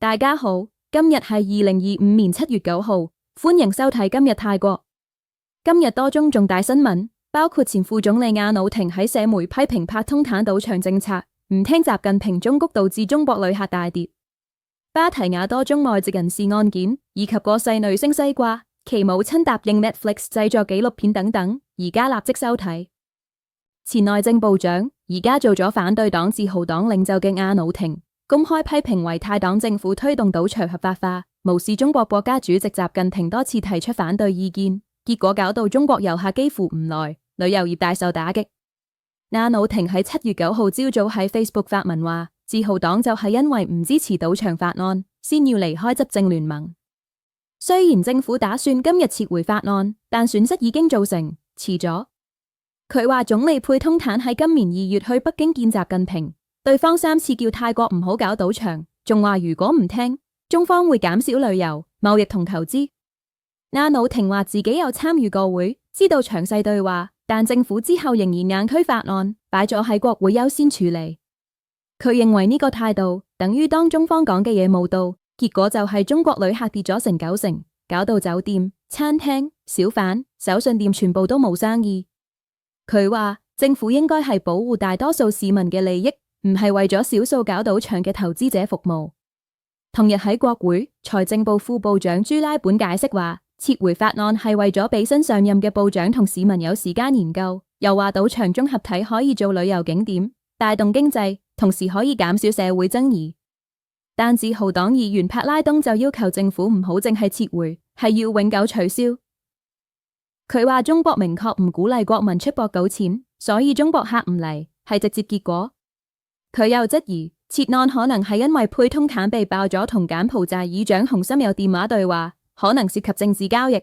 大家好，今日係2025年7月9號，歡迎收睇今日泰國。今日多宗重大新聞，包括前副總理阿努廷喺社媒批評拍通坦賭場政策，唔聽習近平忠告導致中國旅客大跌。芭提雅多宗外籍人士案件，以及過世女星西瓜，其母親答應 Netflix 製作紀錄片等等，而家立即收睇。前內政部長，而家做咗反對黨自豪黨領袖嘅阿努廷，公開批評為泰黨政府推動賭場合法化，無視中國國家主席習近平多次提出反對意見，結果搞到中國遊客幾乎唔來，旅遊業大受打擊。阿努廷喺7月9號朝早喺 Facebook 發文話，自豪黨就係因為唔支持賭場法案，先要離開執政聯盟。雖然政府打算今日撤回法案，但損失已經造成，遲咗。佢話總理佩通坦喺今年2月去北京見習近平，對方3次叫泰國唔好搞賭場，仲話如果唔聽，中方會減少旅遊、貿易同投資。阿努廷話自己有參與過會，知道詳細對話，但政府之後仍然硬推法案，擺咗喺國會優先處理。佢認為呢個態度等於當中方講嘅嘢冇到，結果就係中國旅客跌咗成90%，搞到酒店、餐廳、小販、手信店全部都冇生意。佢話政府應該係保護大多數市民嘅利益，唔係為咗少數搞賭場嘅投資者服務。同日喺國會，財政部副部長朱拉本解釋話，撤回法案係為咗俾新上任嘅部長同市民有時間研究，又話賭場綜合體可以做旅遊景點，帶動經濟，同時可以減少社會爭議。但自豪黨議員帕拉東就要求政府唔好淨係撤回，係要永久取消。佢話中國明確唔鼓勵國民出博賭錢，所以中國客唔嚟係直接結果。佢又質疑撤案可能係因為佩通坦被爆咗同柬埔寨議長洪森有電話對話，可能涉及政治交易。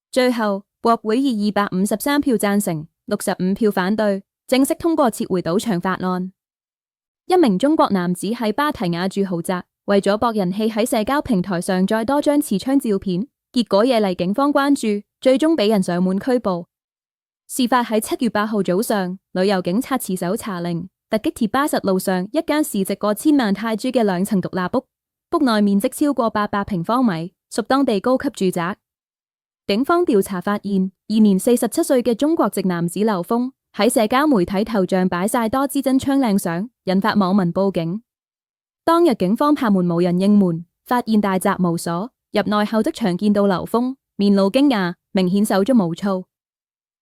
最後國會以253票贊成、65票反對，正式通過撤回賭場法案。一名中國男子喺芭提雅住豪宅，為咗博人氣喺社交平台上載多張持槍照片，結果惹嚟警方關注，最終俾人上門拘捕。事發喺7月8號早上，旅遊警察持搜查令突擊鐵巴實路上一間市值過千萬泰銖嘅2層獨立屋內面積超過800平方米，屬當地高級住宅。警方調查發現，現年47歲嘅中國籍男子劉峰喺社交媒體頭像擺晒多支真槍靚相，引發網民報警。當日警方拍門無人應門，發現大閘無鎖，入內後即場見到劉峰面露驚訝，明顯手足無措。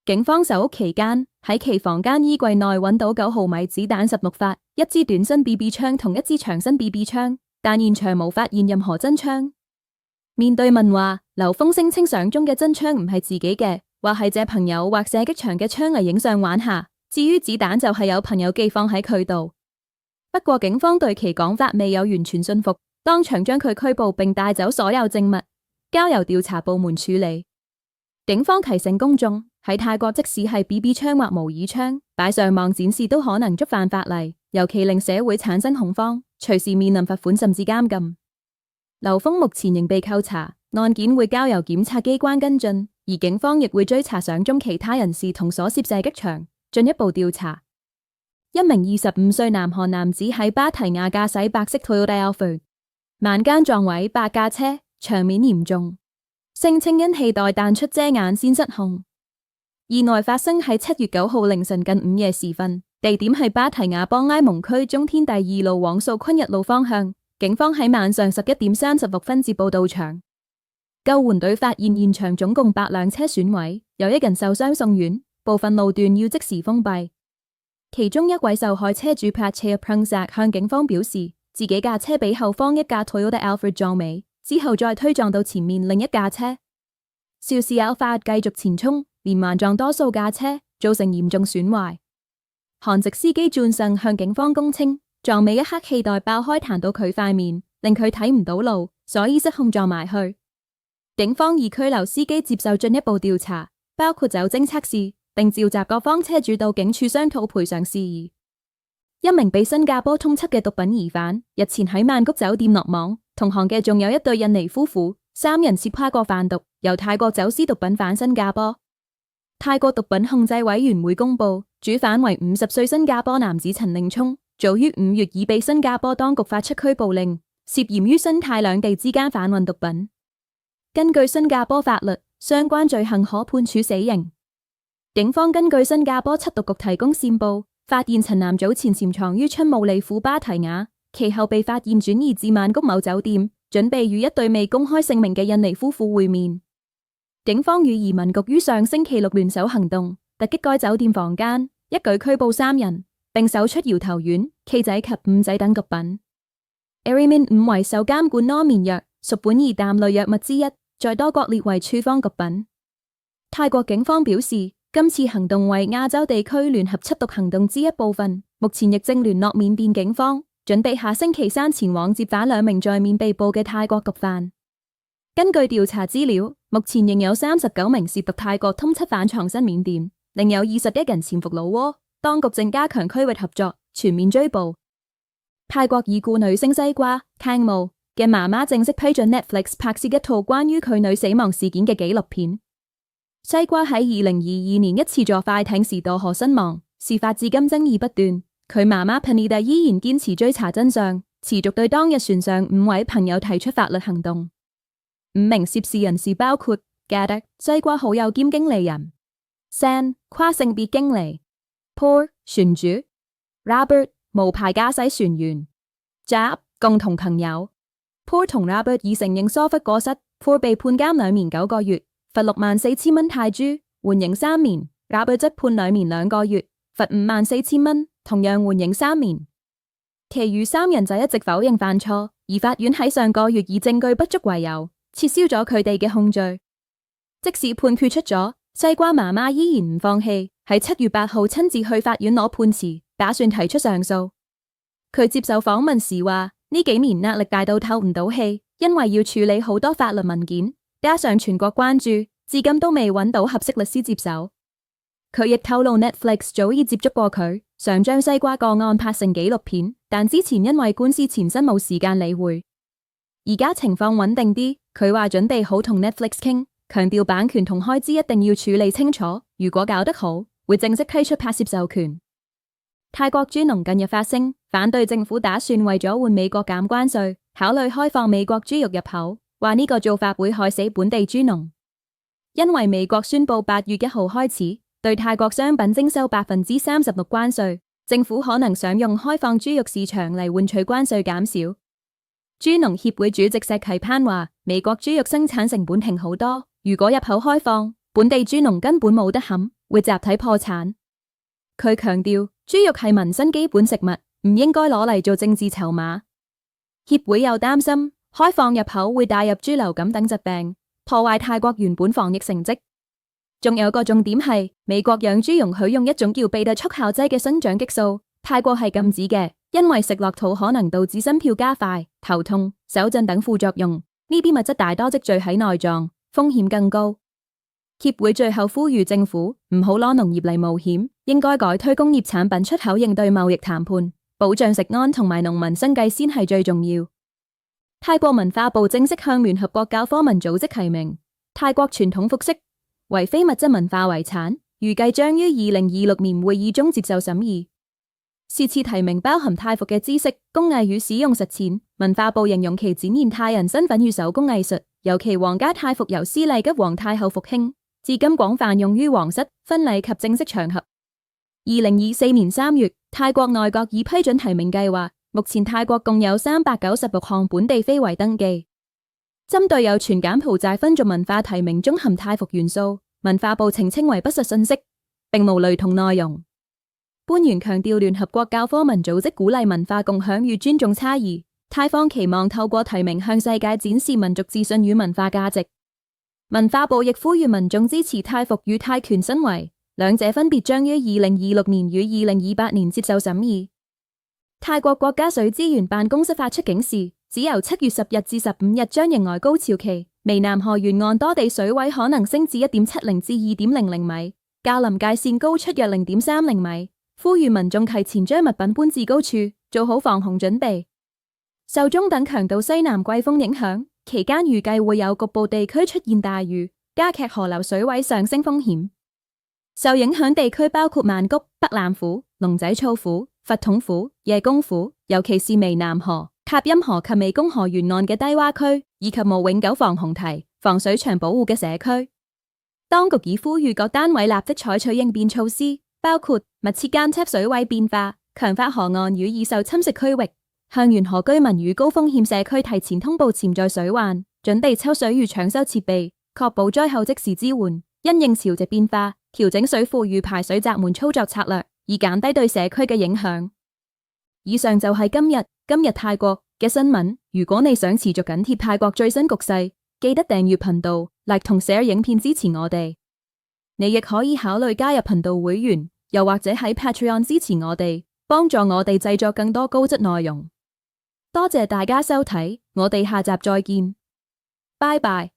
警方搜屋期間，喺其房間衣櫃內揾到9毫米子彈16發、一支短身 BB 槍同一支長身 BB 槍，但現場無發現任何真槍。面對問話，劉峰聲稱相中嘅真槍唔係自己嘅，話係借朋友或射擊場嘅槍嚟影相玩下，至於子彈就係有朋友寄放喺佢度。不過警方對其講法未有完全信服，當場將佢拘捕並帶走所有證物，交由調查部門處理。警方提醒公眾，喺泰國即使係 BB 槍或模擬槍，擺上網展示都可能觸犯法例，尤其令社會產生恐慌，隨時面臨罰款甚至監禁。劉峰目前仍被扣查，案件會交由檢察機關跟進，而警方亦會追查相中其他人士同所涉射擊場，進一步調查。一名25歲南韓男子喺芭提雅駕駛白色 Toyota Alphard， 晚間撞毀8架車，場面嚴重，聲稱因氣袋彈出遮眼先失控。意外發生喺7月9號凌晨近午夜時分，地點係芭提雅邦埃蒙區中天第2路往素坤日路方向。警方喺晚上11點36分接報到場，救援隊發現現場總共8輛車損毀，有1人受傷送院，部分路段要即時封閉。其中一位受害車主 Patchea Prungsak 向警方表示，自己架車俾後方一架 Toyota Alphard 撞尾，之後再推撞到前面另一架車。肇事 Alphard 繼續前衝，連環撞多數架車，造成嚴重損壞。韓籍司機轉身向警方供稱，撞尾一刻氣袋爆開彈到佢塊面，令佢睇唔到路，所以失控撞埋去。警方已拘留司機接受進一步調查，包括酒精測試，並召集各方車主到警署商討賠償事宜。一名被新加坡通緝嘅毒品疑犯，日前喺曼谷酒店落網，同行嘅仲有一對印尼夫婦，3人涉跨國販毒，由泰國走私毒品返新加坡。泰國毒品控制委員會公布，主犯為50歲新加坡男子陳令聰，早於5月已被新加坡當局發出拘捕令，涉嫌於新泰兩地之間販運毒品。根據新加坡法律，相關罪行可判處死刑。警方根據新加坡緝毒局提供線報，發現陳男早前潛藏於春武里府芭提雅，其後被發現轉移至曼谷某酒店，準備與一對未公開姓名嘅印尼夫婦會面。警方與移民局於上星期六聯手行動，突擊該酒店房間，一舉拘捕3人，並搜出搖頭丸、K 仔及5仔等毒品。Arimin-5 為受監管安眠藥，屬苯二氮類藥物之一，在多國列為處方毒品。泰國警方表示，今次行動為亞洲地區聯合緝毒行動之一部分，目前亦正聯絡緬甸警方，準備下星期3前往接返2名在緬被捕嘅泰國毒販。根據調查資料，目前仍有39名涉毒泰國通緝犯藏身緬甸，另有21人潛伏老撾，當局正加強區域合作，全面追捕。泰國已故女星西瓜 Kang Mo 嘅媽媽正式批准 Netflix 拍攝一套關於佢女死亡事件嘅紀錄片。西瓜喺2022年一次坐快艇時墮河身亡，事發至今爭議不斷。佢媽媽 Panida 依然堅持追查真相，持續對當日船上5位朋友提出法律行動。5名涉事人士包括 Gadak 西瓜好友兼經理人 San 跨性別經理 Por 船主 Robert 無牌駕駛船員 Jab 共同朋友。Por 同 Robert 已承認疏忽過失。Por 被判監2年9個月，罰64,000蚊泰銖，緩刑3年。Robert 則判2年2個月，罰54,000蚊，同樣緩刑3年。其餘3人就一直否認犯錯，而法院喺上個月以證據不足為由，撤銷咗佢哋嘅控罪。即使判決出咗，西瓜媽媽依然唔放棄，喺7月8號親自去法院攞判詞，打算提出上訴。佢接受訪問時話：呢幾年壓力大到透唔到氣，因為要處理好多法律文件，加上全國關注，至今都未揾到合適律師接手。佢亦透露 Netflix 早已接觸過佢，想將西瓜個案拍成紀錄片，但之前因為官司纏身冇時間理會。而家情況穩定啲，佢話準備好同 Netflix 傾，強調版權同開支一定要處理清楚，如果搞得好，會正式批出拍攝授權。泰國豬農近日發聲，反對政府打算為咗換美國減關稅，考慮開放美國豬肉入口，話呢個做法會害死本地豬農。因為美國宣布8月1號開始對泰國商品徵收36%關稅，政府可能想用開放豬肉市場嚟換取關稅減少。豬農協會主席石啟攀話：美國豬肉生產成本平好多，如果入口開放，本地豬農根本冇得冚，會集體破產。佢強調，豬肉係民生基本食物，唔應該攞嚟做政治籌碼。協會又擔心開放入口會帶入豬流感等疾病，破壞泰國原本防疫成績。仲有個重點係，美國養豬容許用一種叫貝塔促效劑嘅生長激素，泰國係禁止嘅，因為食落肚可能導致心跳加快、頭痛、手震等副作用。呢啲物質大多積聚喺內臟，風險更高。協會最後呼籲政府唔好攞農業嚟冒險，應該改推工業產品出口應對貿易談判，保障食安同埋農民生計先係最重要。泰國文化部正式向聯合國教科文組織提名泰國傳統服飾為非物質文化遺產，預計將於2026年會議中接受審議。是次提名包含泰服嘅知識、工藝與使用實踐，文化部形容其展現泰人身份與手工藝術，尤其皇家泰服由司禮吉皇太后復興，至今廣泛用於皇室、婚禮及正式場合。2024年3月，泰國內閣已批准提名計劃，目前泰國共有396項本地非遺登記。針對有傳柬埔寨分族文化提名中含泰服元素，文化部澄清為不實信息，並無雷同內容。官員強調，聯合國教科文組織鼓勵文化共享與尊重差異，泰方期望透過提名向世界展示民族自信與文化價值。文化部亦呼籲民眾支持泰服與泰拳申遺，兩者分別將於2026年與2028年接受審議。泰國國家水資源辦公室發出警示，指由7月10日至15日將迎來高潮期，湄南河沿岸多地水位可能升至1.70至2.00米，較臨界線高出約0.30米。呼籲民眾提前將物品搬至高處，做好防洪準備。受中等強度西南季風影響，期間預計會有局部地區出現大雨，加劇河流水位上升風險。受影響地區包括曼谷、北欖府、龍仔措府、佛統府、夜公府，尤其是湄南河、塔音河及湄公河沿岸嘅低洼區，以及無永久防洪堤、防水牆保護嘅社區。當局已呼籲各單位立即採取應變措施，包括密切監測水位變化，強化河岸與易受侵蝕區域，向沿河居民與高風險社區提前通報潛在水患，準備抽水與搶修設備，確保災後即時支援。因應潮汐變化，調整水庫與排水閘門操作策略，以減低對社區嘅影響。以上就係今日泰國嘅新聞。如果你想持續緊貼泰國最新局勢，記得訂閱頻道、like 同 share 影片支持我哋。你亦可以考慮加入頻道會員，又或者喺 Patreon 支持我哋，幫助我哋製作更多高質內容。多謝大家收睇，我哋下集再見，拜拜。